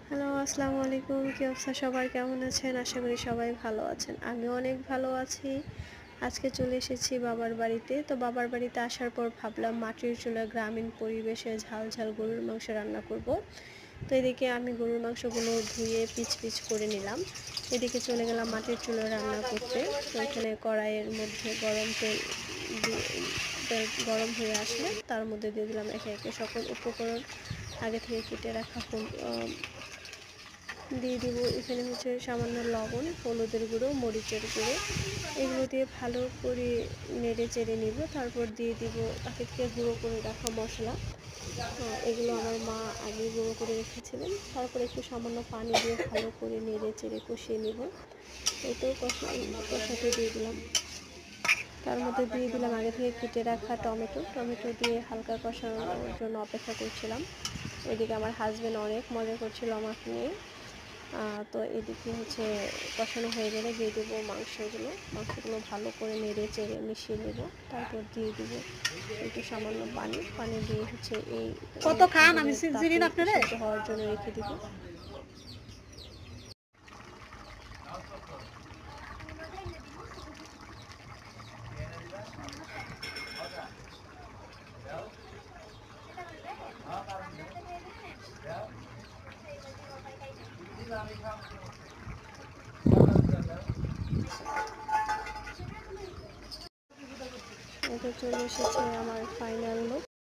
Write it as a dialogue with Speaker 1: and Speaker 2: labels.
Speaker 1: Hello, আসসালামু আলাইকুম। কি অবস্থা সবার? কেমন আছেন? আশা করি সবাই ভালো আছেন। আমিও অনেক ভালো আছি। আজকে চলে এসেছি বাবার বাড়িতে। তো বাবার বাড়িতে আসার পর ভাবলাম মাটির চুলায় গ্রামীণ পরিবেশে ঝাল ঝাল গরুর মাংস রান্না করব। তো এদিকে আমি গরুর মাংসগুলো ধুয়ে পিচ পিচ করে নিলাম। এদিকে চলে গেলাম মাটির চুলায় রান্না করতে। তো এখানে কড়াইয়ের মধ্যে তেল গরম হয়ে আসলে তার মধ্যে দিয়ে দিলাম একে একে সকল উপকরণ। আগে থেকে কেটে রাখা দিয়ে দিব। এখানে হচ্ছে সামান্য লবণ, হলুদের গুঁড়ো, মরিচের গুঁড়ো, এগুলো দিয়ে ভালো করে নেড়ে চেড়ে নিব। তারপর দিয়ে দিব আগে থেকে গুঁড়ো করে রাখা মশলা। এগুলো আমার মা আগে গুঁড়ো করে রেখেছিলেন। তারপর একটু সামান্য পানি দিয়ে ভালো করে নেড়ে চেড়ে কষিয়ে নিব। এটাও কষাতে দিয়ে দিলাম। তার মধ্যে দিয়ে দিলাম আগে থেকে কেটে রাখা টমেটো দিয়ে হালকা কষানোর জন্য অপেক্ষা করছিলাম। এদিকে আমার হাজব্যান্ড অনেক মজা করছিল আমাকে নিয়ে। তো এদিকে হচ্ছে কষানো হয়ে গেলে দিয়ে দেবো মাংসগুলো ভালো করে নেড়ে চেড়ে মিশিয়ে নেব। তারপর দিয়ে দিব একটু সামান্য পানি দিয়ে হচ্ছে এই
Speaker 2: কত খান আমি
Speaker 1: তাপে
Speaker 2: সিজরিন আপনারে
Speaker 1: সিদ্ধ হওয়ার জন্য রেখে দিব। এটা চলে এসেছে আমার ফাইনাল লুক।